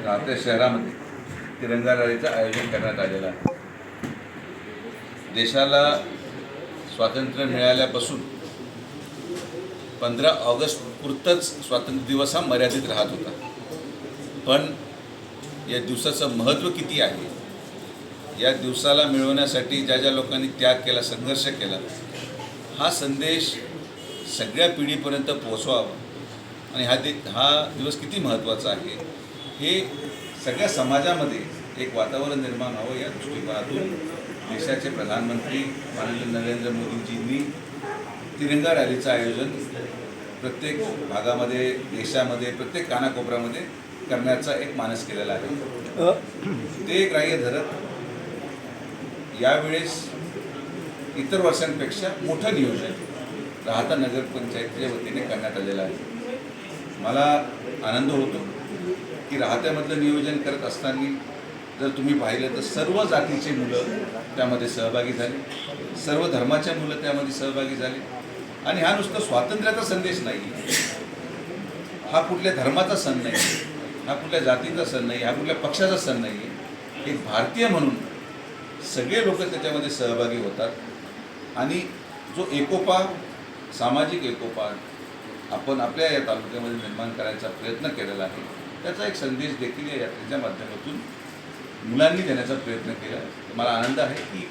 राहत्या शहरामध्ये तिरंगा रॅलीचं आयोजन करण्यात आलेलं आहे. देशाला स्वातंत्र्य मिळाल्यापासून 15 ऑगस्ट पुरतंच स्वातंत्र्य दिवस हा मर्यादित राहत होता. पण या दिवसाचं महत्त्व किती आहे, या दिवसाला मिळवण्यासाठी ज्या ज्या लोकांनी त्याग केला, संघर्ष केला, हा संदेश सगळ्या पिढीपर्यंत पोहोचवावा आणि हा दिवस किती महत्त्वाचा आहे हे सगळ्या समाजामध्ये एक वातावरण निर्माण व्हावं, या दृष्टिकोनातून देशाचे प्रधानमंत्री माननीय नरेंद्र मोदीजींनी तिरंगा रॅलीचं आयोजन प्रत्येक भागामध्ये, देशामध्ये, प्रत्येक कानाकोपऱ्यामध्ये करण्याचा एक मानस केलेला आहे. ते ग्राह्य धरत यावेळेस इतर वर्षांपेक्षा मोठं नियोजन राहता नगरपंचायतीच्या वतीने करण्यात आलेलं आहे. मला आनंद होतो की राहत्यामधलं नियोजन करत असताना जर तुम्ही पाहिलं तर सर्व जातीचे मुलं त्यामध्ये सहभागी झाले, सर्व धर्माच्या मुलं त्यामध्ये सहभागी झाले. आणि हा नुसतं स्वातंत्र्याचा संदेश नाही, हा कुठल्या धर्माचा सण नाही, हा कुठल्या जातीचा सण नाही, हा कुठल्या पक्षाचा सण नाही आहे. एक भारतीय म्हणून सगळे लोक त्याच्यामध्ये सहभागी होतात आणि जो एकोपा, सामाजिक एकोपा आपण आपल्या या तालुक्यामध्ये निर्माण करायचा प्रयत्न केलेला आहे, त्याचा एक संदेश देखील या यात्रेच्या माध्यमातून मुलांनी देण्याचा प्रयत्न केला. मला आनंद आहे की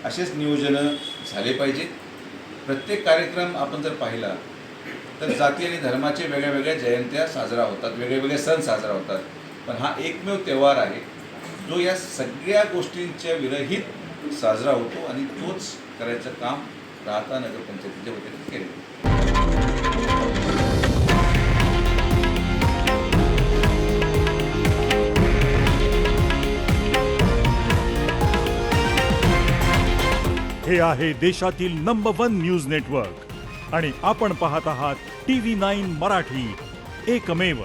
असेच नियोजनं झाले पाहिजेत. प्रत्येक कार्यक्रम आपण जर पाहिला तर जाती आणि धर्माचे वेगळ्या वेगळ्या जयंत्या साजरा होतात, वेगळे वेगळे सण साजरा होतात, पण हा एकमेव त्योहार आहे जो या सगळ्या गोष्टींच्या विरहित साजरा होतो आणि तोच करायचं काम राहता नगरपंचायतीच्या वतीने केले. हे आहे देशातील नंबर 1 न्यूज नेटवर्क आणि आपण पाहत आहात TV9 मराठी, एकमेव.